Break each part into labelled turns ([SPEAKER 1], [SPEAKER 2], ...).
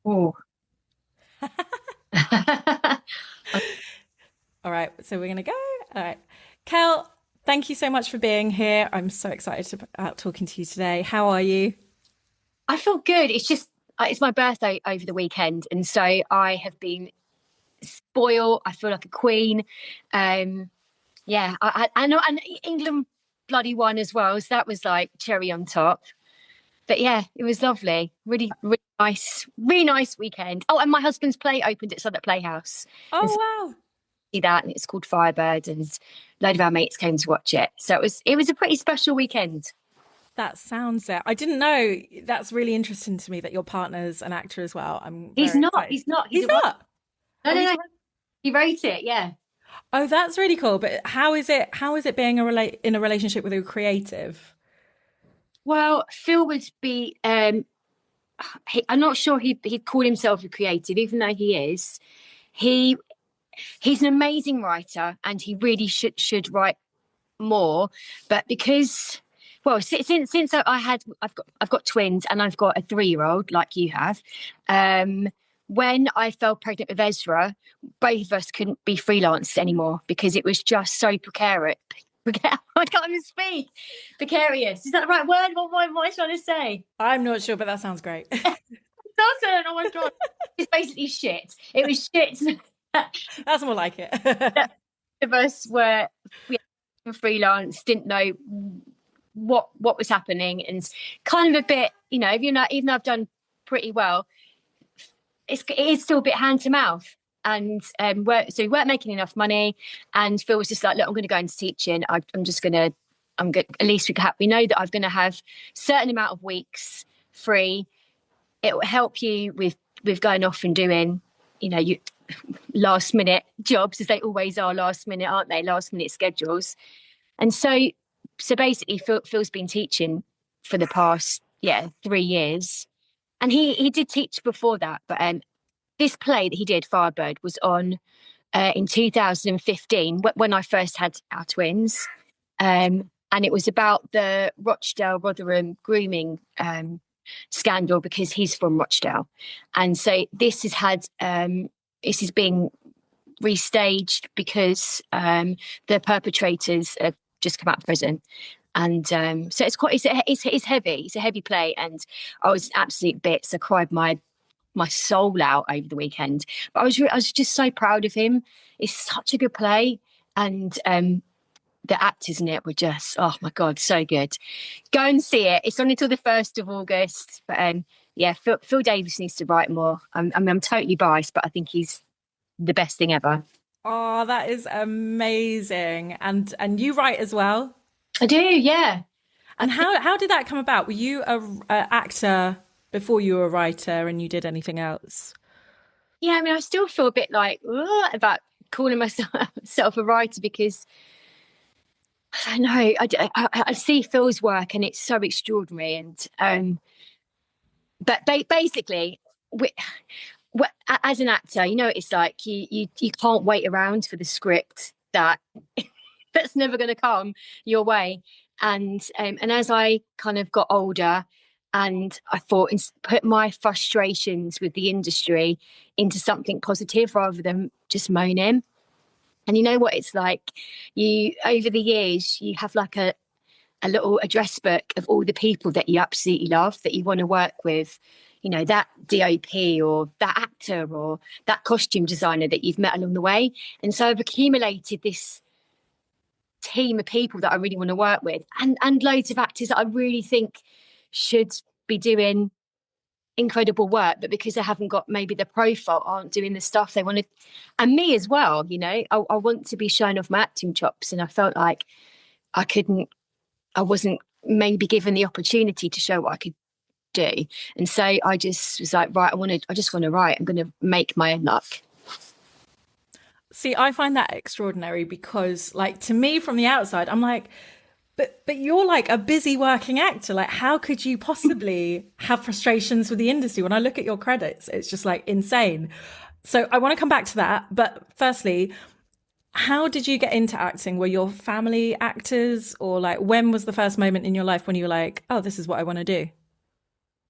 [SPEAKER 1] Oh.
[SPEAKER 2] All right, so we're going to go. All right. Kel, thank you so much for being here. I'm so excited about talking to you today. How are you?
[SPEAKER 1] I feel good. It's just it's my birthday over the weekend, and so I have been spoiled. I feel like a queen. Um, yeah, I know, and England bloody won as well. So that was like cherry on top. But yeah, it was lovely. Really nice weekend. Oh, and my husband's play opened at Southwark Playhouse, and
[SPEAKER 2] Oh,
[SPEAKER 1] so
[SPEAKER 2] wow.
[SPEAKER 1] I see that, and it's called Firebird, and a load of our mates came to watch it. So it was a pretty special weekend.
[SPEAKER 2] That sounds it. I didn't know. That's really interesting to me that your partner's an actor as well. I'm
[SPEAKER 1] He's
[SPEAKER 2] very
[SPEAKER 1] not.
[SPEAKER 2] excited.
[SPEAKER 1] He's not. He's
[SPEAKER 2] He's
[SPEAKER 1] a writer.
[SPEAKER 2] not.
[SPEAKER 1] No,
[SPEAKER 2] Oh,
[SPEAKER 1] no,
[SPEAKER 2] he's
[SPEAKER 1] no.
[SPEAKER 2] a writer.
[SPEAKER 1] He wrote it. Yeah.
[SPEAKER 2] Oh, that's really cool. But how is it? How is it being in a relationship with a creative?
[SPEAKER 1] Well, Phil would be. I'm not sure he'd call himself a creative, even though he is. He he's an amazing writer, and he really should write more. But because, well, since I've got twins and I've got a 3-year-old like you have. Um, when I fell pregnant with Ezra, both of us couldn't be freelance anymore because it was just so precarious. I can't even speak. Precarious. Is that the right word? What am I trying to say?
[SPEAKER 2] I'm not sure, but that sounds great.
[SPEAKER 1] Doesn't. Oh my god. It's basically shit. It was shit.
[SPEAKER 2] That's more like it.
[SPEAKER 1] Of us were freelance, didn't know what was happening, and kind of a bit, if you're not, even though I've done pretty well, it is still a bit hand to mouth. And so we weren't making enough money, and Phil was just like, "Look, I'm going to go into teaching. I'm just going to, I'm good. At least we know that I'm going to have certain amount of weeks free. It will help you with going off and doing, you last minute jobs, as they always are last minute, aren't they? Last minute schedules. And so basically, Phil's been teaching for the past 3 years, and he did teach before that. But this play that he did, Firebird, was on in 2015 when I first had our twins, and it was about the Rochdale Rotherham grooming scandal because he's from Rochdale, and so this is being restaged because the perpetrators have just come out of prison. And so it's heavy. It's a heavy play, and I was absolute bits. I cried my soul out over the weekend. But I was just so proud of him. It's such a good play, and the actors in it were just, oh my god, so good. Go and see it. It's on until the 1st of August. But yeah, Phil Davis needs to write more. I'm totally biased, but I think he's the best thing ever.
[SPEAKER 2] Oh, that is amazing. And you write as well.
[SPEAKER 1] I do, yeah.
[SPEAKER 2] And how did that come about? Were you a actor before you were a writer and you did anything else?
[SPEAKER 1] Yeah, I mean, I still feel a bit like ugh, about calling myself a writer because I don't know. I see Phil's work and it's so extraordinary. And but basically, we, as an actor, it's like you can't wait around for the script that's never going to come your way. And as I kind of got older, and I thought, put my frustrations with the industry into something positive rather than just moaning. And you know what it's like? You over the years, you have like a little address book of all the people that you absolutely love, that you want to work with, that DOP or that actor or that costume designer that you've met along the way. And so I've accumulated this team of people that I really want to work with, and loads of actors that I really think should be doing incredible work, but because they haven't got maybe the profile, aren't doing the stuff they want to. And me as well, I want to be showing off my acting chops, and I felt like I couldn't, I wasn't maybe given the opportunity to show what I could do. And so I just was like, right, I just want to write. I'm going to make my own luck.
[SPEAKER 2] See, I find that extraordinary because, like, to me from the outside, I'm like, but you're like a busy working actor. Like, how could you possibly have frustrations with the industry? When I look at your credits, it's just like insane. So I want to come back to that. But firstly, how did you get into acting? Were your family actors, or like when was the first moment in your life when you were like, oh, this is what I want to do?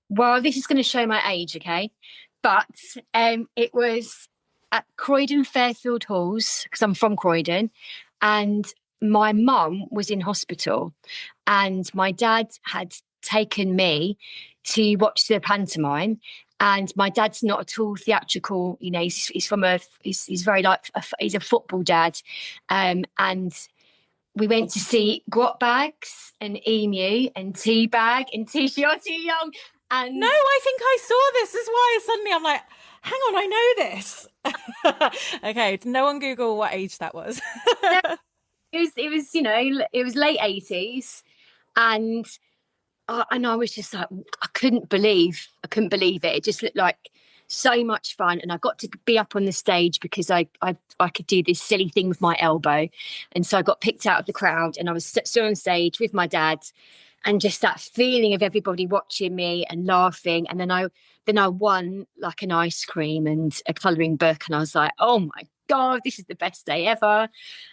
[SPEAKER 1] Well, this is going to show my age, okay? but it was at Croydon Fairfield Halls, because I'm from Croydon, and my mum was in hospital, and my dad had taken me to watch the pantomime. And my dad's not at all theatrical, you know. He's from he's very like he's a football dad, and we went to see Grot Bags and Emu and Teabag and You're Too Young. And
[SPEAKER 2] no, I think I saw this. This is why suddenly I'm like, hang on, I know this. Okay, no one Google what age that was.
[SPEAKER 1] it was you know, it was late 80s, and I was just like, I couldn't believe it. It just looked like so much fun, and I got to be up on the stage because I could do this silly thing with my elbow, and so I got picked out of the crowd, and I was still on stage with my dad, and just that feeling of everybody watching me and laughing, and then I won like an ice cream and a colouring book, and I was like, oh my God, this is the best day ever.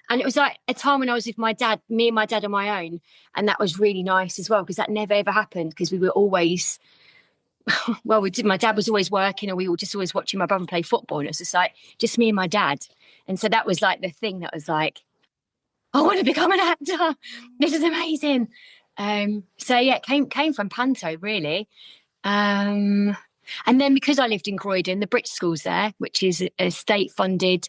[SPEAKER 1] And it was like a time when I was with my dad, me and my dad on my own, and that was really nice as well, because that never ever happened, because we were always well, we did. My dad was always working, and we were just always watching my brother play football, and it was just like just me and my dad. And so that was like the thing that was like, I want to become an actor. This is amazing. So yeah, it came from Panto, really. And then because I lived in Croydon, the Brit School's there, which is a state-funded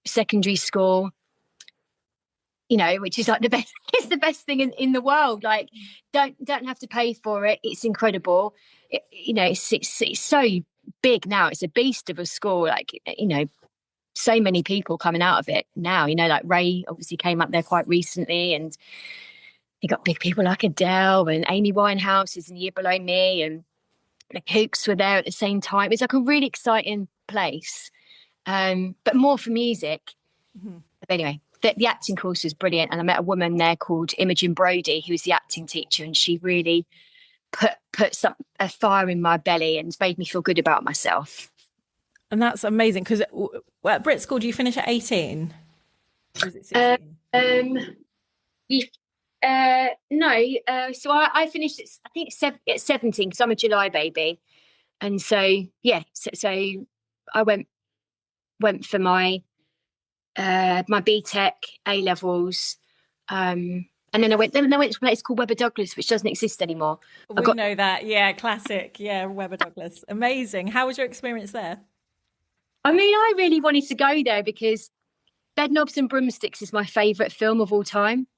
[SPEAKER 1] secondary school, you know, which is like the best. It's the best thing in the world. Like, don't have to pay for it. It's incredible. You know, it's so big now. It's a beast of a school. Like, you know, so many people coming out of it now. You know, like Ray obviously came up there quite recently, and you got big people like Adele and Amy Winehouse is in the year below me, and the Kooks were there at the same time. It's like a really exciting place, but more for music. Mm-hmm. But anyway, the acting course was brilliant, and I met a woman there called Imogen Brodie, who was the acting teacher, and she really put a fire in my belly and made me feel good about myself.
[SPEAKER 2] And that's amazing, because at Brit School, do you finish at 18? Or is it 16?
[SPEAKER 1] No. So I finished I think at 17, because I'm a July baby, and so yeah. So I went for my BTEC A levels, and then I went to a place called Webber Douglas, which doesn't exist anymore.
[SPEAKER 2] We know that, yeah, classic, yeah, Webber Douglas, amazing. How was your experience there?
[SPEAKER 1] I mean, I really wanted to go there because Bedknobs and Broomsticks is my favourite film of all time.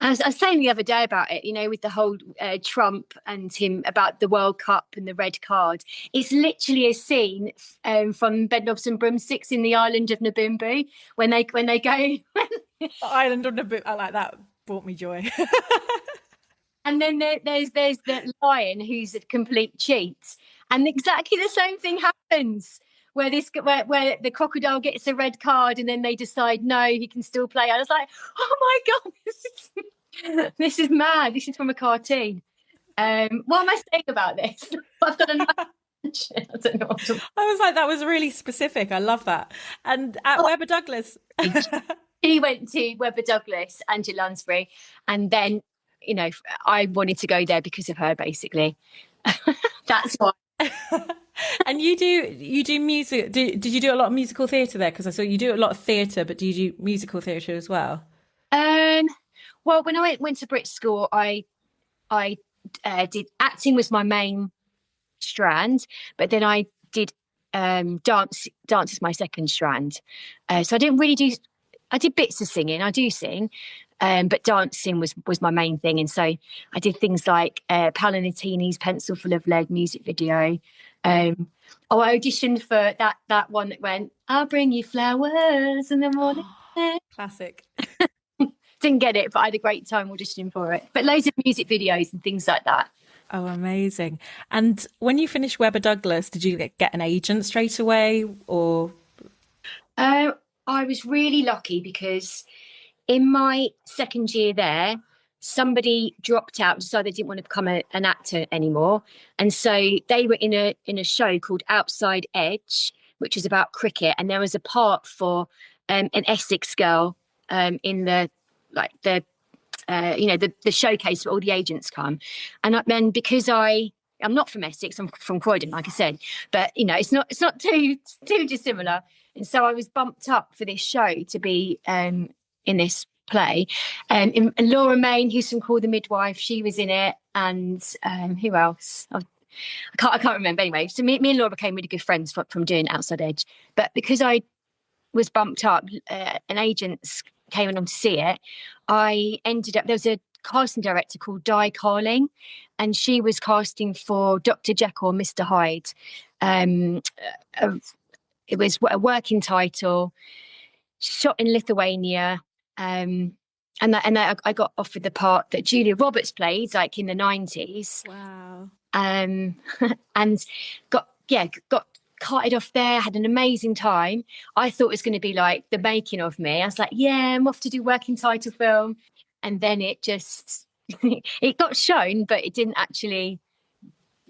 [SPEAKER 1] I was saying the other day about it, you know, with the whole Trump and him about the World Cup and the red card. It's literally a scene from Bedknobs and Broomsticks in the island of Nabumbu when they go. The
[SPEAKER 2] island of Nabumbu, I like that. Brought me joy.
[SPEAKER 1] And then there's the lion who's a complete cheat, and exactly the same thing happens. Where the crocodile gets a red card, and then they decide no, he can still play. I was like, oh my God, this is mad. This is from a cartoon. What am I saying about this? I've got enough. I don't know what to...
[SPEAKER 2] I was like, that was really specific. I love that. And at Webber Douglas,
[SPEAKER 1] he went to Webber Douglas, Angela Lansbury, and then, you know, I wanted to go there because of her, basically. That's why.
[SPEAKER 2] And you do music. Did you do a lot of musical theatre there? Because I saw you do a lot of theatre, but do you do musical theatre as well?
[SPEAKER 1] Well, when I went to Brit School, I did acting was my main strand, but then I did dance is my second strand. So I didn't really do. I did bits of singing. I do sing. But dancing was my main thing. And so I did things like Palanatini's Pencil Full of Lead music video. I auditioned for that one that went, I'll bring you flowers in the morning.
[SPEAKER 2] Classic.
[SPEAKER 1] Didn't get it, but I had a great time auditioning for it. But loads of music videos and things like that.
[SPEAKER 2] Oh, amazing. And when you finished Webber Douglas, did you get an agent straight away, or?
[SPEAKER 1] I was really lucky because in my second year there, somebody dropped out, decided they didn't want to become an actor anymore. And so they were in a show called Outside Edge, which was about cricket. And there was a part for an Essex girl in the showcase where all the agents come. And then because I I'm not from Essex, I'm from Croydon, like I said, but you know, it's not too dissimilar. And so I was bumped up for this show to be in this play. And Laura Main, who's from Call the Midwife, she was in it, and who else? I can't remember. Anyway, so me and Laura became really good friends from doing Outside Edge. But because I was bumped up, an agent came along to see it. I ended up, there was a casting director called Di Carling, and she was casting for Dr. Jekyll and Mr. Hyde. It was a working title, shot in Lithuania. And I got offered the part that Julia Roberts played, like in the 90s.
[SPEAKER 2] Wow.
[SPEAKER 1] And got carted off there, had an amazing time. I thought it was going to be like the making of me. I was like, yeah, I'm off to do working title film. And then it just, it got shown, but it didn't actually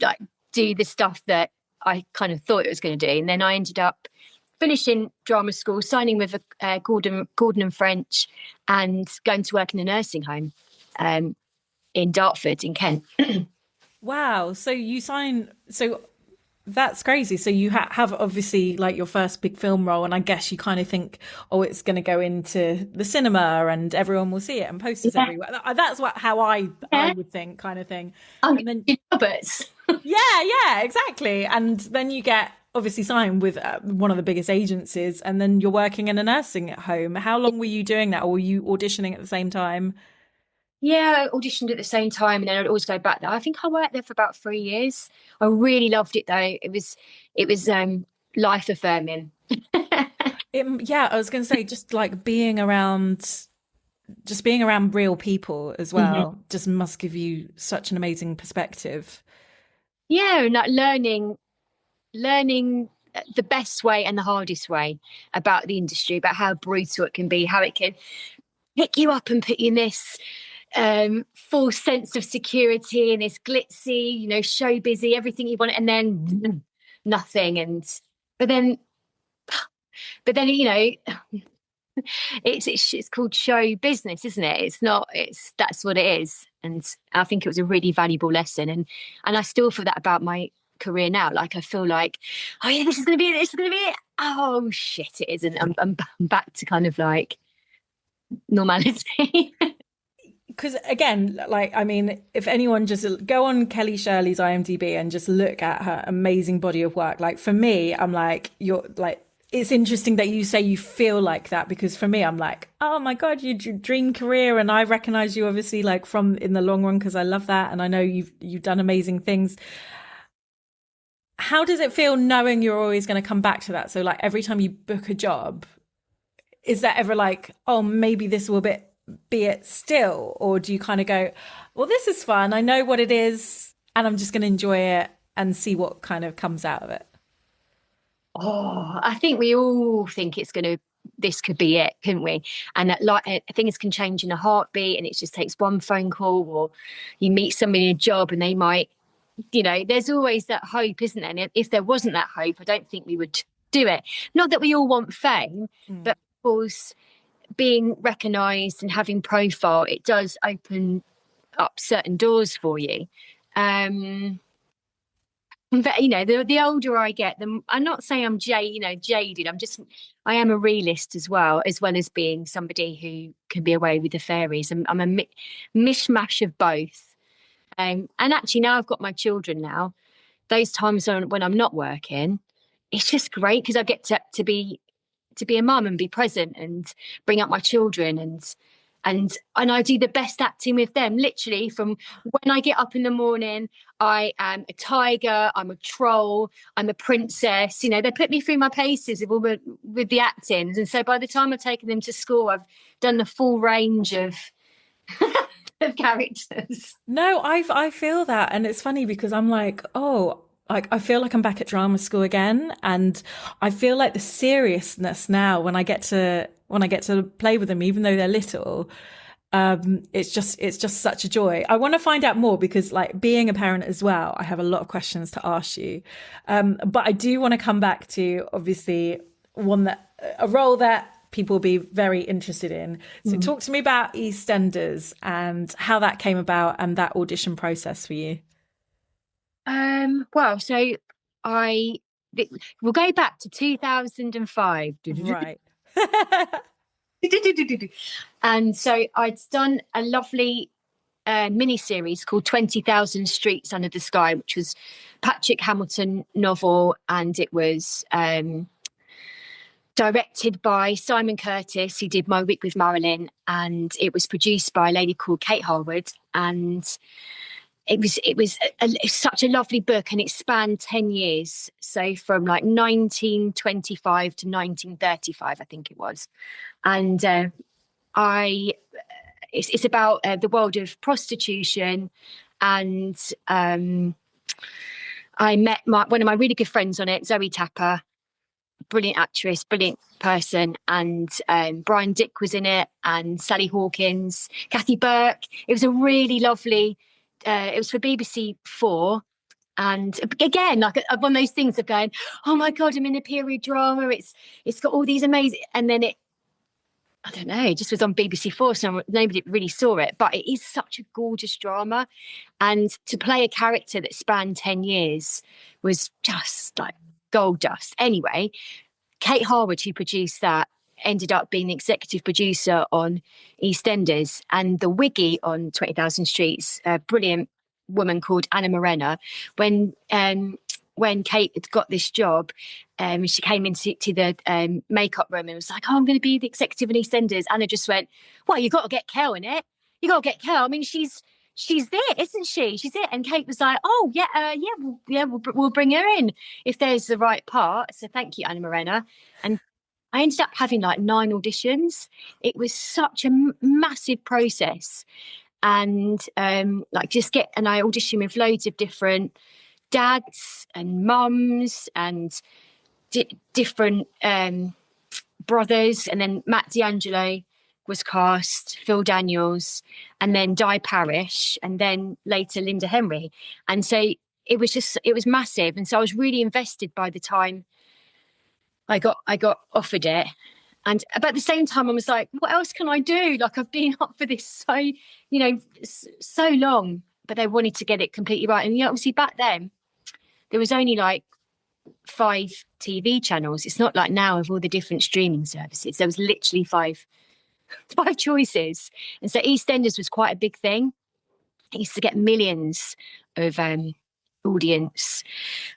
[SPEAKER 1] like do the stuff that I kind of thought it was going to do. And then I ended up finishing drama school, signing with Gordon and French, and going to work in a nursing home in Dartford in Kent.
[SPEAKER 2] Wow. So you sign, so that's crazy. So you have obviously like your first big film role, and I guess you kind of think, oh, it's going to go into the cinema and everyone will see it and posters everywhere. That's how I would think, kind of thing.
[SPEAKER 1] And then Roberts.
[SPEAKER 2] yeah, exactly. And then you get obviously signed with one of the biggest agencies, and then you're working in a nursing home. How long were you doing that, or were you auditioning at the same time?
[SPEAKER 1] Yeah, I auditioned at the same time, and then I'd always go back there. I think I worked there for about 3 years. I really loved it, though. It was life affirming.
[SPEAKER 2] Yeah, I was going to say, just like being around real people as well, just must give you such an amazing perspective.
[SPEAKER 1] Yeah, and like learning the best way and the hardest way about the industry, about how brutal it can be, how it can pick you up and put you in this false sense of security and this glitzy, you know, show busy, everything you want, and then nothing. But then you know, it's called show business, isn't it? It's not. That's what it is. And I think it was a really valuable lesson, and I still feel that about my career now. Like I feel like, oh yeah, this is going to be it. Oh shit, it isn't. I'm back to kind of like normality.
[SPEAKER 2] Because again, like, I mean, if anyone just go on Kellie Shirley's IMDb and just look at her amazing body of work, like for me, I'm like, you're like, it's interesting that you say you feel like that, because for me, I'm like, oh my God, your dream career. And I recognize you obviously like from in the long run, because I love that. And I know you've done amazing things. How does it feel knowing you're always going to come back to that? So like every time you book a job, is that ever like, oh, maybe this will be it still? Or do you kind of go, well, this is fun, I know what it is, and I'm just going to enjoy it and see what kind of comes out of it?
[SPEAKER 1] Oh, I think we all think this could be it, couldn't we? And that, like, things can change in a heartbeat, and it just takes one phone call, or you meet somebody in a job and they might, you know, there's always that hope, isn't there? And if there wasn't that hope, I don't think we would do it. Not that we all want fame, but of course, being recognised and having profile, it does open up certain doors for you. But you know, the older I get, I'm not saying I'm jaded. I am a realist as well as being somebody who can be away with the fairies. I'm a mishmash of both. And actually, now I've got my children now. Those times when I'm not working, it's just great because I get to be a mum and be present and bring up my children, and I do the best acting with them. Literally, from when I get up in the morning, I am a tiger, I'm a troll, I'm a princess. You know, they put me through my paces with the acting, and so by the time I've taken them to school, I've done the full range of of characters.
[SPEAKER 2] No, I feel that, and it's funny because I'm like, oh, like I feel like I'm back at drama school again, and I feel like the seriousness now when I get to play with them, even though they're little, it's just such a joy. I want to find out more because, like, being a parent as well, I have a lot of questions to ask you, but I do want to come back to obviously a role that people will be very interested in. So talk to me about EastEnders and how that came about and that audition process for you.
[SPEAKER 1] Well, so I we'll go back to 2005.
[SPEAKER 2] Right.
[SPEAKER 1] And so I'd done a lovely mini series called 20,000 Streets Under the Sky, which was Patrick Hamilton novel, and it was directed by Simon Curtis, who did My Week with Marilyn, and it was produced by a lady called Kate Harwood, and it was such a lovely book, and it spanned 10 years, so from like 1925 to 1935, I think it was. And I it's about the world of prostitution, and I met one of my really good friends on it, Zoe Tapper, brilliant actress, brilliant person, and Brian Dick was in it, and Sally Hawkins, Kathy Burke. It was a really lovely. It was for BBC Four, and again, like one of those things of going, oh my god, I'm in a period drama. It's got all these amazing, and then I don't know, it just was on BBC Four, so nobody really saw it. But it is such a gorgeous drama, and to play a character that spanned 10 years was just like gold dust. Anyway, Kate Harwood, who produced that, ended up being the executive producer on EastEnders, and the Wiggy on 20,000 Streets, a brilliant woman called Anna Morena. When Kate had got this job, she came into the makeup room and was like, oh, I'm going to be the executive in EastEnders. Anna just went, well, you got to get Kel in it. You got to get Kel. I mean, she's there, isn't she? She's it. And Kate was like, oh, we'll bring her in if there's the right part. So thank you, Anna Morena. And I ended up having like 9 auditions. It was such a massive process. And I auditioned with loads of different dads and mums and different brothers. And then Matt D'Angelo was cast, Phil Daniels, and then Di Parish, and then later Linda Henry. And so it was massive. And so I was really invested by the time I got offered it. But at the same time, I was like, what else can I do? Like, I've been up for this so long, but they wanted to get it completely right. And obviously back then there was only like 5 TV channels. It's not like now with all the different streaming services. There was literally five choices. And so EastEnders was quite a big thing. It used to get millions of audience.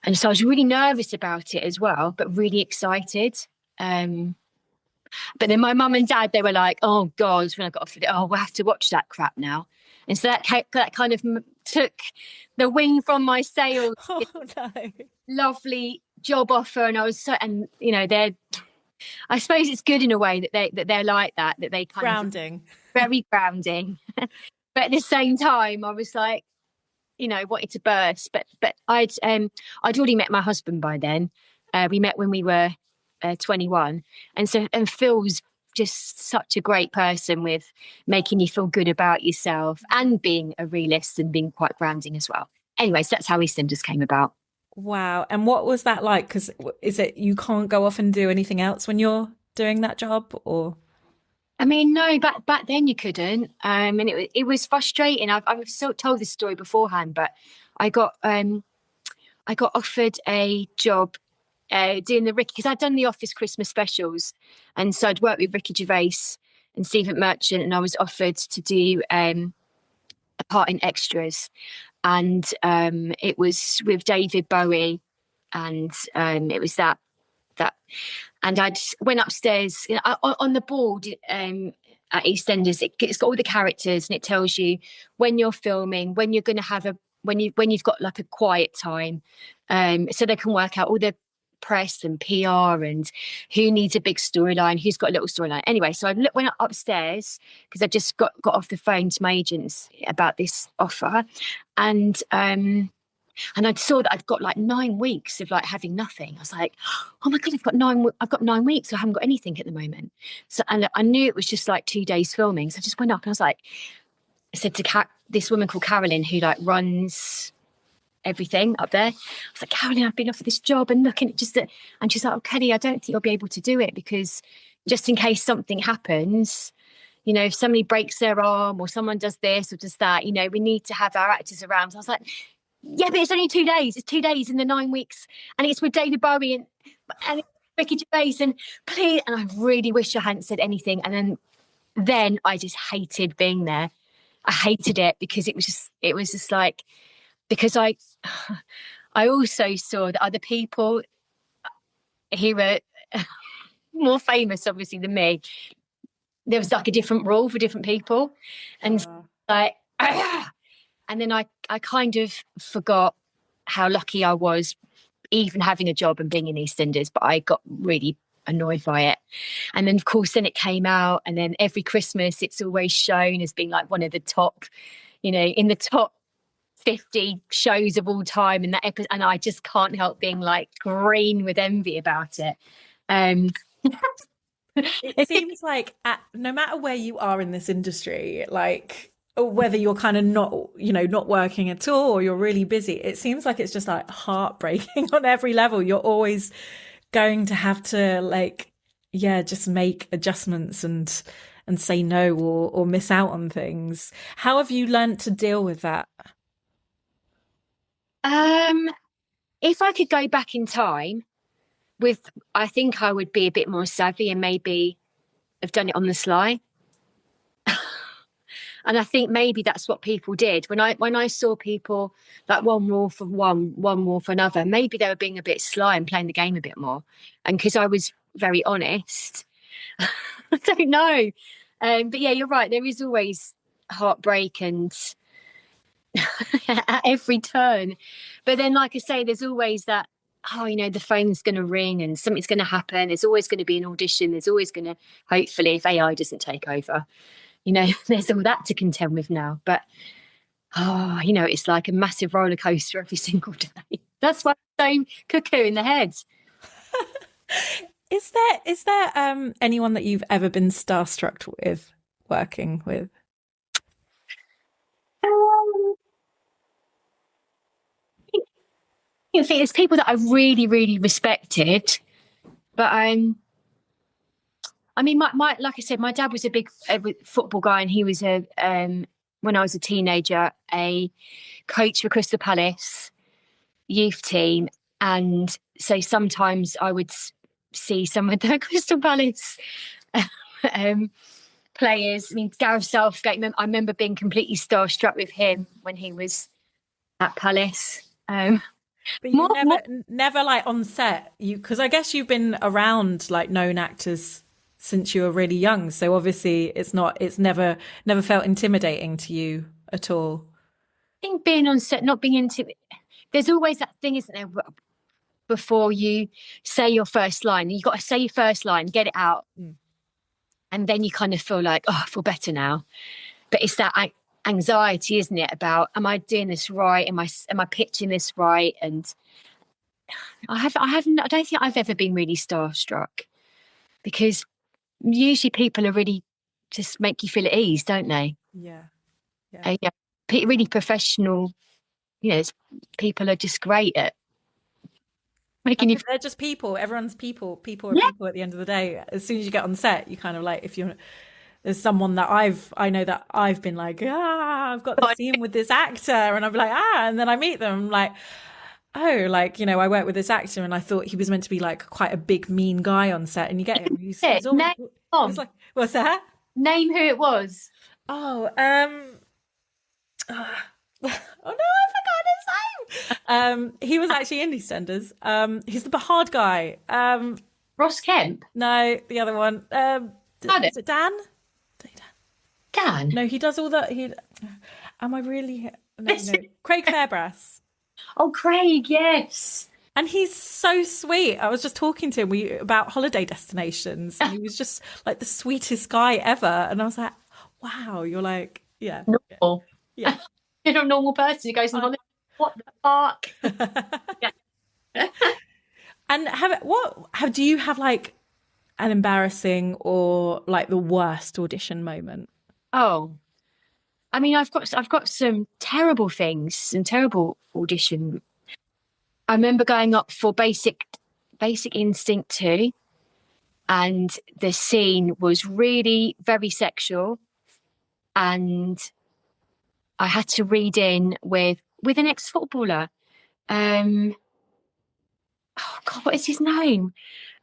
[SPEAKER 1] And so I was really nervous about it as well, but really excited. But then my mum and dad, they were like, oh God, when I got offered it, we'll have to watch that crap now. And so that kind of took the wind from my sails.
[SPEAKER 2] Oh no.
[SPEAKER 1] Lovely job offer. And I was I suppose it's good in a way that they're like that they kind
[SPEAKER 2] grounding.
[SPEAKER 1] Of very grounding. But at the same time, I was like, wanted to burst. But I'd already met my husband by then. We met when we were 21, and Phil's just such a great person with making you feel good about yourself and being a realist and being quite grounding as well. Anyways, that's how EastEnders came about.
[SPEAKER 2] Wow. And what was that like? Because is it you can't go off and do anything else when you're doing that job, or?
[SPEAKER 1] I mean, no, back then you couldn't. And it was frustrating. I've told this story beforehand, but I got offered a job doing the Ricky, because I'd done the Office Christmas specials, and so I'd worked with Ricky Gervais and Stephen Merchant, and I was offered to do a part in Extras, and it was with David Bowie, and it was that, and I just went upstairs on the board at EastEnders. It's got all the characters, and it tells you when you're filming, when you're going to have when you've got like a quiet time, so they can work out all the press and PR and who needs a big storyline, who's got a little storyline. Anyway, so I went upstairs because I just got off the phone to my agents about this offer, and I saw that I'd got like 9 weeks of like having nothing. I was like, oh my god, I've got 9 weeks. I haven't got anything at the moment. So, and I knew it was just like 2 days filming. So I just went up and I said to this woman called Carolyn, who like runs everything up there. I was like, Carolyn, I've been offered this job, and looking at just it. And she's like, oh, Kelly, I don't think you'll be able to do it, because just in case something happens, if somebody breaks their arm or someone does this or does that, we need to have our actors around. So I was like, yeah, but it's only 2 days. It's 2 days in the 9 weeks, and it's with David Bowie and it's Ricky Gervais, and please, and I really wish I hadn't said anything. And then I just hated being there. I hated it because it was just like, because I also saw that other people who were more famous, obviously, than me, there was like a different rule for different people, and like, and then I kind of forgot how lucky I was, even having a job and being in EastEnders, but I got really annoyed by it. And then, of course, then it came out, and then every Christmas it's always shown as being like one of the top, in the top 50 shows of all time, and that episode, and I just can't help being like green with envy about it.
[SPEAKER 2] It seems like no matter where you are in this industry, like whether you're kind of not working at all or you're really busy, it seems like it's just like heartbreaking on every level. You're always going to have to like, just make adjustments and say no or miss out on things. How have you learned to deal with that?
[SPEAKER 1] If I could go back in time, I think I would be a bit more savvy and maybe have done it on the sly. And I think maybe that's what people did. When I saw people like one rule for one rule for another, maybe they were being a bit sly and playing the game a bit more. And because I was very honest, I don't know. But yeah, you're right. There is always heartbreak and at every turn. But then, like I say, there's always that, the phone's going to ring and something's going to happen. There's always going to be an audition. There's always going to, hopefully, if AI doesn't take over, there's all that to contend with now. But, it's like a massive roller coaster every single day. That's why I'm so cuckoo in the head.
[SPEAKER 2] Is there anyone that you've ever been starstruck with working with?
[SPEAKER 1] I think there's people that I really, really respected, but I mean, my like I said, my dad was a big football guy, and he was when I was a teenager, a coach for Crystal Palace youth team, and so sometimes I would see some of the Crystal Palace players. I mean, Gareth Southgate. I remember being completely starstruck with him when he was at Palace.
[SPEAKER 2] But you never like on set, because I guess you've been around like known actors since you were really young, so obviously it's never felt intimidating to you at all.
[SPEAKER 1] I think being on set, not being intimidated, there's always that thing, isn't there, before you say your first line, you've got to say your first line, get it out, and then you kind of feel like, I feel better now. But it's that anxiety, isn't it, about, am I doing this right? Am I pitching this right? And I don't think I've ever been really starstruck, because usually people are really just make you feel at ease, don't they?
[SPEAKER 2] Yeah.
[SPEAKER 1] Really professional. People are just great at making you.
[SPEAKER 2] They're just people. Everyone's people. People are people at the end of the day. As soon as you get on set, you kind of like, if there's someone that I know that I've been like, I've got the scene with this actor, and I'm like, and then I meet them, I'm like, I work with this actor, and I thought he was meant to be like quite a big mean guy on set, and you get him. He's like, what's that?
[SPEAKER 1] Name who it was.
[SPEAKER 2] Oh no, I forgot his name. He was actually in EastEnders. He's the hard guy.
[SPEAKER 1] Ross Kemp.
[SPEAKER 2] No, the other one. Is it Dan?
[SPEAKER 1] Dan?
[SPEAKER 2] No, he does all that. Am I really? No. Craig Fairbrass.
[SPEAKER 1] Oh, Craig, yes.
[SPEAKER 2] And he's so sweet. I was just talking to him about holiday destinations, and he was just like the sweetest guy ever. And I was like, wow, you're like,
[SPEAKER 1] normal.
[SPEAKER 2] Yeah.
[SPEAKER 1] You're a normal person who goes on holiday. What the fuck?
[SPEAKER 2] And do you have like an embarrassing or like the worst audition moment?
[SPEAKER 1] Oh, I mean, I've got some terrible things, some terrible audition. I remember going up for Basic Instinct 2, and the scene was really very sexual, and I had to read in with with an ex-footballer. Oh God, what is his name?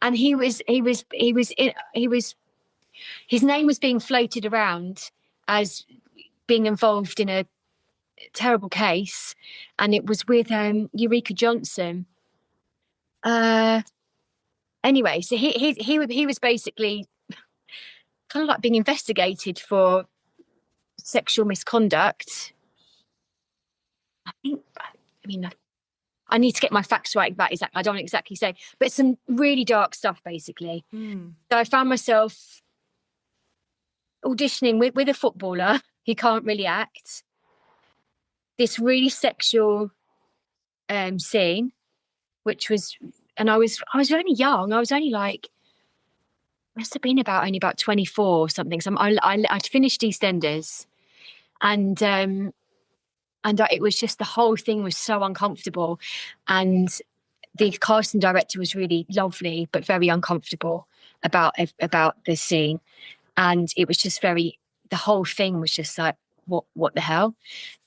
[SPEAKER 1] And his name was being floated around as being involved in a terrible case, and it was with Eureka Johnson. Anyway, so he was basically kind of like being investigated for sexual misconduct. I think. I mean, I need to get my facts right about exactly. I don't exactly say, but some really dark stuff, basically. So I found myself auditioning with a footballer who can't really act. This really sexual scene, which was, and I was only young. I was only like, must have been only about 24 or something. So I'd finished EastEnders, and it was just, the whole thing was so uncomfortable, and the casting director was really lovely but very uncomfortable about the scene, and it was just the whole thing was just like, what the hell.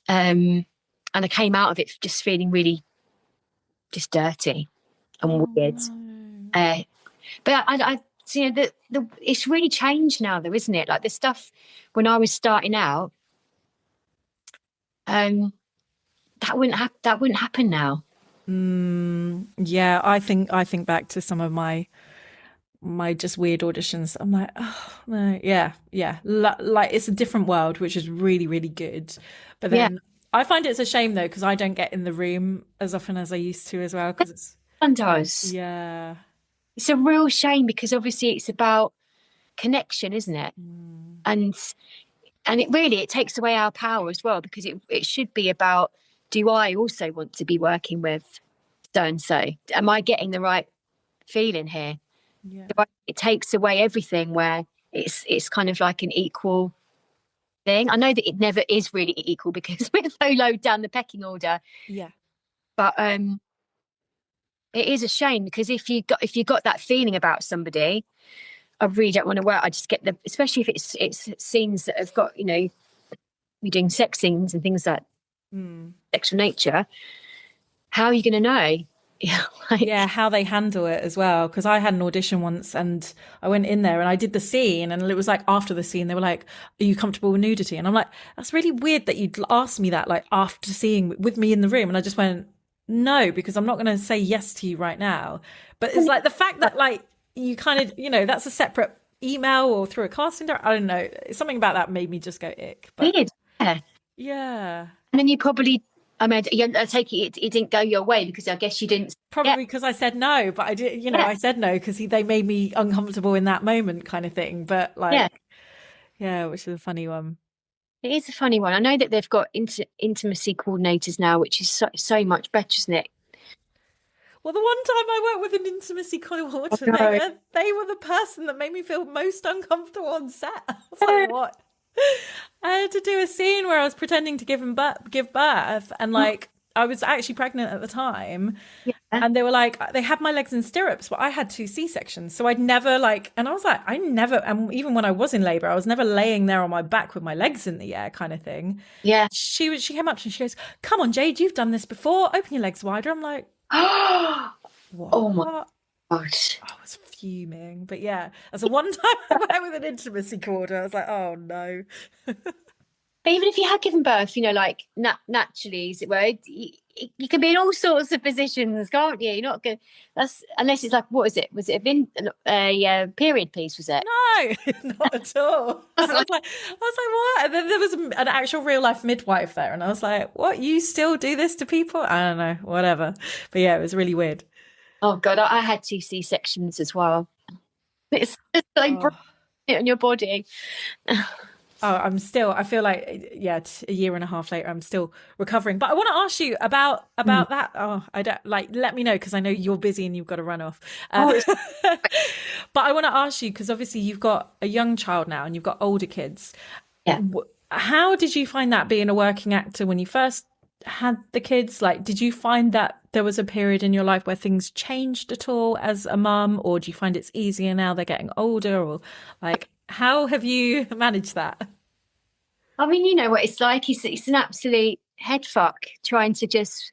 [SPEAKER 1] And I came out of it just feeling really just dirty and weird. But I you know, it's really changed now, though, isn't it? Like the stuff when I was starting out, that wouldn't happen now.
[SPEAKER 2] Yeah, I think back to some of my just weird auditions. I'm like, oh no, yeah. Like it's a different world, which is really, really good. But then I find it's a shame though, because I don't get in the room as often as I used to as well. Because it's
[SPEAKER 1] does.
[SPEAKER 2] Yeah.
[SPEAKER 1] It's a real shame, because obviously it's about connection, isn't it? And it takes away our power as well, because it should be about, do I also want to be working with so and so? Am I getting the right feeling here?
[SPEAKER 2] Yeah.
[SPEAKER 1] It takes away everything, where it's kind of like an equal thing. I know that it never is really equal, because we're so low down the pecking order.
[SPEAKER 2] Yeah.
[SPEAKER 1] But it is a shame, because if you got that feeling about somebody, I really don't want to work. I just get especially if it's scenes that have got, you're doing sex scenes and things like sexual nature. How are you going to know?
[SPEAKER 2] Yeah, how they handle it as well. Because I had an audition once and I went in there and I did the scene, and it was like after the scene, they were like, "Are you comfortable with nudity?" And I'm like, "That's really weird that you'd ask me that, like after seeing with me in the room." And I just went, "No, because I'm not going to say yes to you right now." But it's like the fact that like you kind of, that's a separate email or through a casting director. I don't know. Something about that made me just go ick. But
[SPEAKER 1] weird.
[SPEAKER 2] Yeah.
[SPEAKER 1] And then you probably, I mean, I take it didn't go your way, because I guess you didn't.
[SPEAKER 2] Probably because I said no, but I did, I said no because they made me uncomfortable in that moment, kind of thing. But like, yeah, which is a funny one.
[SPEAKER 1] It is a funny one. I know that they've got intimacy coordinators now, which is so much better, isn't it?
[SPEAKER 2] Well, the one time I worked with an intimacy coordinator, they were the person that made me feel most uncomfortable on set. I was like, what? I had to do a scene where I was pretending to give birth, and like I was actually pregnant at the time, and they were like, they had my legs in stirrups, but I had 2 C-sections, so I'd never and I was like, and even when I was in labour, I was never laying there on my back with my legs in the air, kind of thing.
[SPEAKER 1] Yeah.
[SPEAKER 2] She came up to me and she goes, "Come on, Jade, you've done this before. Open your legs wider." I'm like, what?
[SPEAKER 1] Oh my gosh.
[SPEAKER 2] I was fuming. But yeah, that's the one time I went with an intimacy coordinator. I was like, oh no.
[SPEAKER 1] But even if you had given birth, like naturally, as it were, you can be in all sorts of positions, can't you? You're not going. That's unless it's like, what is it? Was it a period piece? Was it?
[SPEAKER 2] No, not at all. I was like, what? And then there was an actual real life midwife there, and I was like, what? You still do this to people? I don't know, whatever. But yeah, it was really weird.
[SPEAKER 1] Oh God, I had 2 C-sections as well. It's just like it on your body.
[SPEAKER 2] I feel like, a year and a half later, I'm still recovering. But I want to ask you about that. Oh, I don't let me know, because I know you're busy and you've got to run off. But I want to ask you, because obviously you've got a young child now and you've got older kids.
[SPEAKER 1] Yeah.
[SPEAKER 2] How did you find that being a working actor when you first had the kids? Like, did you find that there was a period in your life where things changed at all as a mum, or do you find it's easier now they're getting older, or like, how have you managed that?
[SPEAKER 1] I mean, you know what it's like. It's an absolute. head fuck trying to just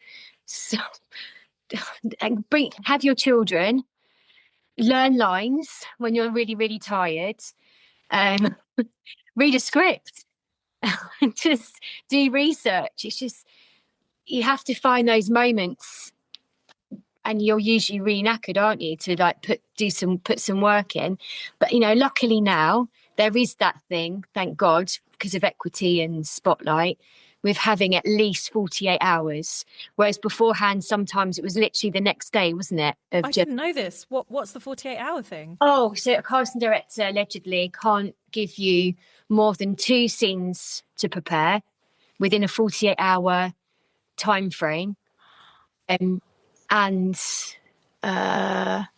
[SPEAKER 1] have your children learn lines when you're really, really tired, um, read a script, just do research. It's just, you have to find those moments, and you're usually really knackered, aren't you, to like put some work in. But luckily now there is that thing, thank God, because of equity and Spotlight, with having at least 48 hours, whereas beforehand sometimes it was literally the next day, wasn't it?
[SPEAKER 2] I didn't know this. What's the 48-hour thing?
[SPEAKER 1] Oh, so a casting director allegedly can't give you more than 2 scenes to prepare within a 48-hour time frame. And they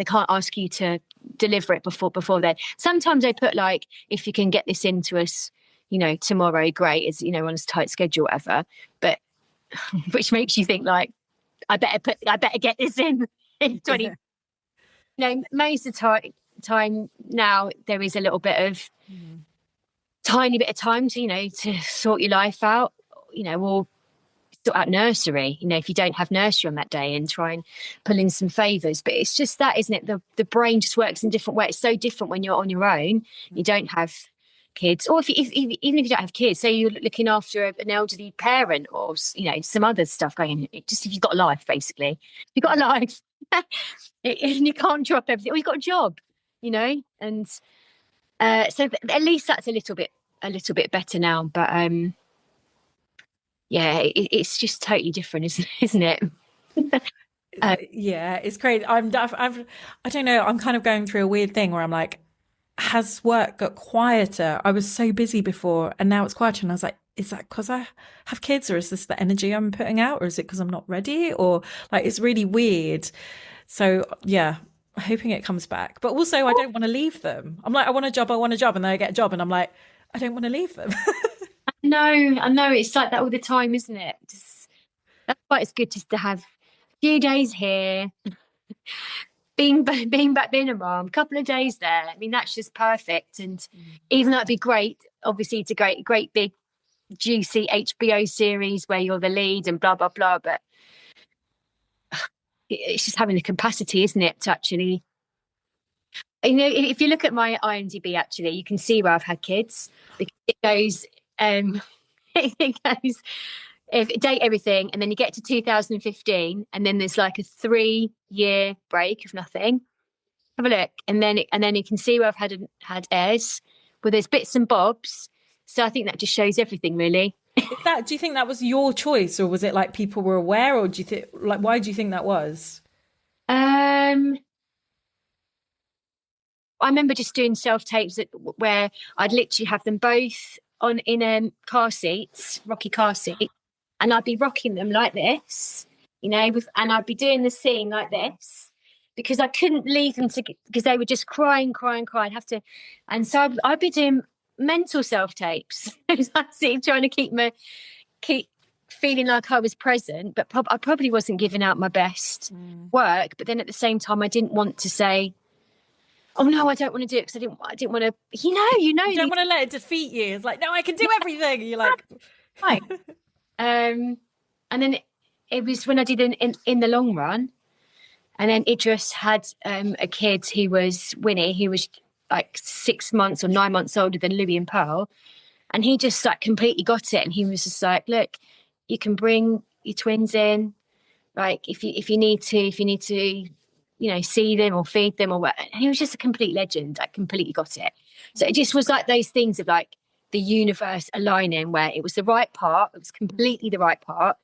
[SPEAKER 1] can't ask you to deliver it before then. Sometimes they put like, if you can get this into us, tomorrow, great, is on a tight schedule, whatever. But which makes you think like, I better get this in 20. Yeah. Most of the time now there is a little bit of tiny bit of time to to sort your life out, or sort out nursery, if you don't have nursery on that day, and try and pull in some favours. But it's just that, isn't it? The brain just works in a different way. It's so different when you're on your own. You don't have kids, or even if you don't have kids, say you're looking after an elderly parent, or some other stuff going on. Just if you've got a life, basically, you've got a life, and you can't drop everything. Or you've got a job, and so at least that's a little bit better now. But yeah, it's just totally different, isn't it?
[SPEAKER 2] Yeah, it's crazy. I don't know. I'm kind of going through a weird thing where I'm like, has work got quieter? I was so busy before, and now it's quieter. And I was like, is that because I have kids, or is this the energy I'm putting out, or is it because I'm not ready, or like it's really weird. So yeah, hoping it comes back. But also, I don't want to leave them. I'm like, I want a job, and then I get a job, and I'm like, I don't want to leave them.
[SPEAKER 1] No, I know it's like that all the time, isn't it? That's why it's good just to have a few days here, being back being a mom, a couple of days there. I mean, that's just perfect. And even though it'd be great, obviously it's a great big juicy HBO series where you're the lead and blah blah blah. But it's just having the capacity, isn't it, to actually. If you look at my IMDb, actually, you can see where I've had kids, because it goes. It goes, date everything, and then you get to 2015, and then there's like a 3-year break of nothing. Have a look, and then you can see where I've had airs, where there's bits and bobs. So I think that just shows everything, really.
[SPEAKER 2] Do you think that was your choice, or was it like people were aware, or do you think, like, why do you think that was?
[SPEAKER 1] I remember just doing self tapes where I'd literally have them both in car seats, rocky car seat, and I'd be rocking them like this, and I'd be doing the scene like this, because I couldn't leave them because they were just crying, have to, and so I'd be doing mental self tapes, trying to keep feeling like I was present, but I probably wasn't giving out my best work. But then at the same time, I didn't want to say, oh no, I don't want to do it, because I didn't want to. You don't
[SPEAKER 2] want to let it defeat you. It's like, no, I can do everything. You're like,
[SPEAKER 1] right. And then it was when I did in the long run, and then Idris had a kid who was Winnie, who was like 6 months or 9 months older than Louis and Pearl, and he just like completely got it, and he was just like, look, you can bring your twins in, like if you need to. See them or feed them or what. And he was just a complete legend. I completely got it. So it just was like those things of like the universe aligning, where it was the right part. It was completely the right part.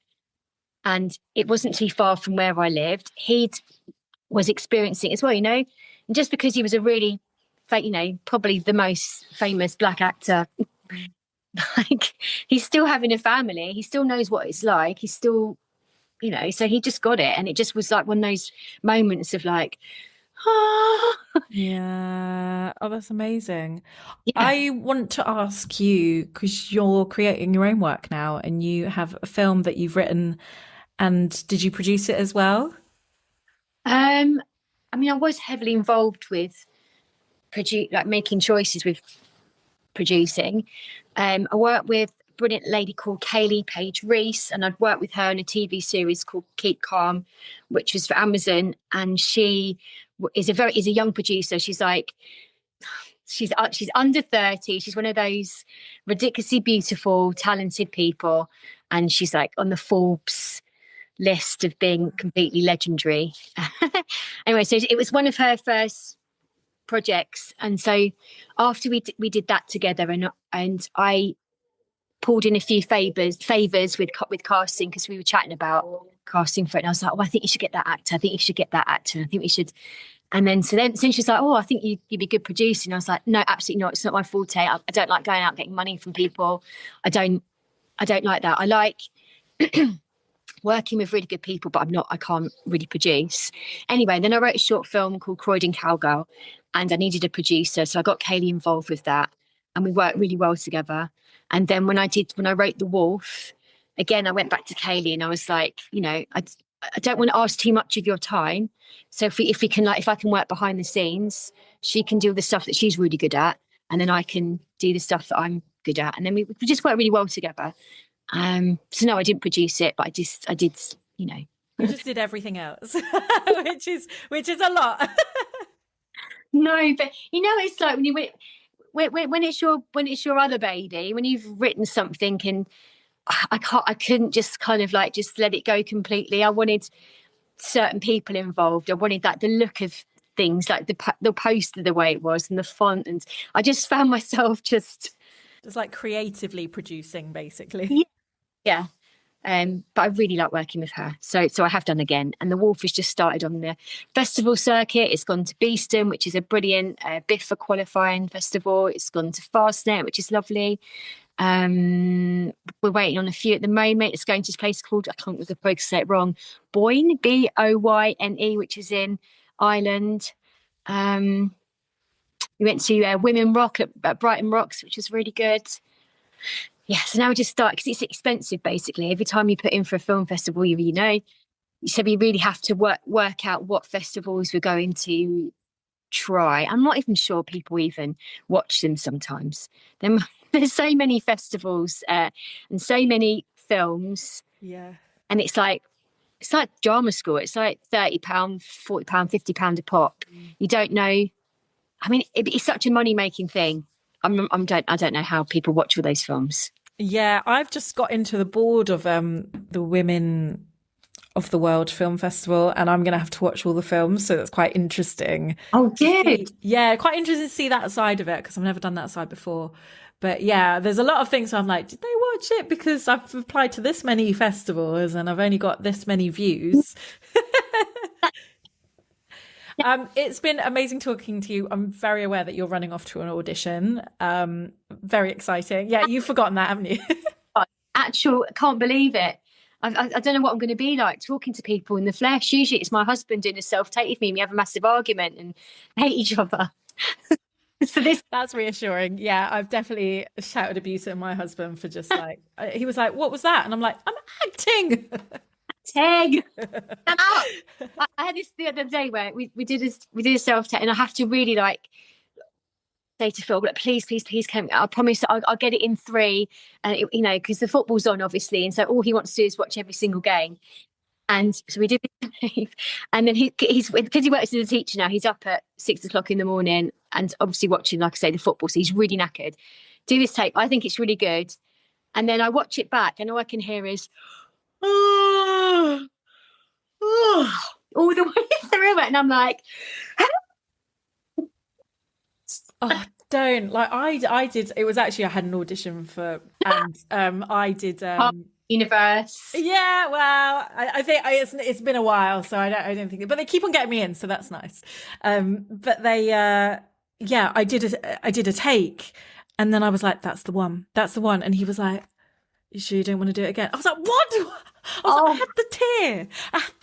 [SPEAKER 1] And it wasn't too far from where I lived. He was experiencing as well, And just because he was a really, probably the most famous black actor, like he's still having a family. He still knows what it's like. He's still, so he just got it. And it just was like one of those moments of like,
[SPEAKER 2] yeah. Oh, that's amazing.
[SPEAKER 1] Yeah.
[SPEAKER 2] I want to ask you, because you're creating your own work now, and you have a film that you've written, and did you produce it as well?
[SPEAKER 1] I was heavily involved with making choices with producing. I worked with brilliant lady called Kaylee Page Reese, and I'd worked with her in a TV series called Keep Calm, which was for Amazon. And she is a young producer. She's like, she's under 30. She's one of those ridiculously beautiful, talented people, and she's like on the Forbes list of being completely legendary. Anyway, so it was one of her first projects, and so after we did that together, and I pulled in a few favors with casting, because we were chatting about casting for it, and I was like, oh, I think you should get that actor. I think you should get that actor. I think we should. And then since she's like, oh, I think you'd be good producing. I was like, no, absolutely not. It's not my forte. I don't like going out getting money from people. I don't like that. I like working with really good people, but I can't really produce. Anyway, then I wrote a short film called Croydon Cowgirl, and I needed a producer. So I got Kaylee involved with that, and we worked really well together. And then when I wrote The Wolf, again, I went back to Kaylee and I was like, I don't want to ask too much of your time. So if I can work behind the scenes, she can do the stuff that she's really good at, and then I can do the stuff that I'm good at. And then we just work really well together. So no, I didn't produce it, but I did,
[SPEAKER 2] You just did everything else, which is a lot.
[SPEAKER 1] No, but it's like when it's your other baby, when you've written something, and I couldn't just kind of like just let it go completely. I wanted certain people involved. I wanted the look of things, like the poster, the way it was, and the font, and I just found myself just
[SPEAKER 2] like creatively producing, basically.
[SPEAKER 1] Yeah. But I really like working with her. So I have done again. And The Wolf has just started on the festival circuit. It's gone to Beeston, which is a brilliant BIFA qualifying festival. It's gone to Fastnet, which is lovely. We're waiting on a few at the moment. It's going to this place called, I can't probably say it wrong, Boyne, Boyne, which is in Ireland. We went to Women Rock at Brighton Rocks, which was really good. Yeah, so now we just start, because it's expensive, basically. Every time you put in for a film festival, so we really have to work out what festivals we're going to try. I'm not even sure people even watch them sometimes. There's so many festivals and so many films.
[SPEAKER 2] Yeah.
[SPEAKER 1] And it's like drama school. It's like £30, £40, £50 a pop. You don't know. I mean, it's such a money-making thing. I don't know how people watch all those films.
[SPEAKER 2] Yeah, I've just got into the board of the Women of the World Film Festival, and I'm going to have to watch all the films, so that's quite interesting.
[SPEAKER 1] Oh, good.
[SPEAKER 2] Yeah, quite interesting to see that side of it, because I've never done that side before. But yeah, there's a lot of things where I'm like, did they watch it? Because I've applied to this many festivals and I've only got this many views. It's been amazing talking to you. I'm very aware that you're running off to an audition. Very exciting. Yeah, you've forgotten that, haven't you?
[SPEAKER 1] I can't believe it. I don't know what I'm going to be like talking to people in the flesh. Usually it's my husband doing a self-tape with me. We have a massive argument and hate each other. So
[SPEAKER 2] that's reassuring. Yeah, I've definitely shouted abuse at my husband for just like, he was like, what was that? And I'm like, I'm acting.
[SPEAKER 1] Tag. I had this the other day where we did a self-tape, and I have to really like say to Phil, please, come. I promise I'll get it in 3. And because the football's on, obviously, and so all he wants to do is watch every single game. And so we did the tape, and then he's because he works as a teacher now. He's up at 6 o'clock in the morning, and obviously watching, like I say, the football. So he's really knackered. Do this tape. I think it's really good. And then I watch it back, and all I can hear is, all the way through it, and I'm like,
[SPEAKER 2] oh, don't. Like I did. It was actually, I had an audition for, and I did
[SPEAKER 1] Universe.
[SPEAKER 2] Yeah, well, I think it's been a while, so I don't think, but they keep on getting me in, so that's nice. But they, yeah, I did a take, and then I was like, that's the one, and he was like, you sure you don't want to do it again? I was like, what? I had the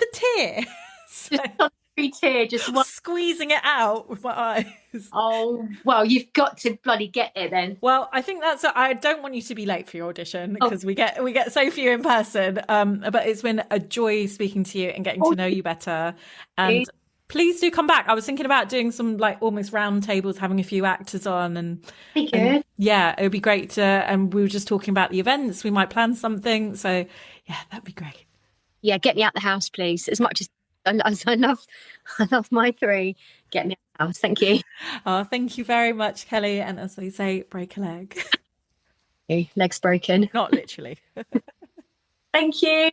[SPEAKER 2] tear. So,
[SPEAKER 1] every tear, just
[SPEAKER 2] squeezing it out with my eyes.
[SPEAKER 1] Oh, well, you've got to bloody get it then.
[SPEAKER 2] Well, I think I don't want you to be late for your audition, because we get so few in person. But it's been a joy speaking to you and getting to know you better. And Please do come back. I was thinking about doing some like almost round tables, having a few actors on,
[SPEAKER 1] Be good.
[SPEAKER 2] and yeah, it would be great to. And we were just talking about the events. We might plan something. So yeah, that'd be great.
[SPEAKER 1] Yeah, get me out the house, please. As much as I love my three. Get me out the house. Thank you.
[SPEAKER 2] Oh, thank you very much, Kelly. And as they say, break a leg.
[SPEAKER 1] Legs broken.
[SPEAKER 2] Not literally.
[SPEAKER 1] Thank you.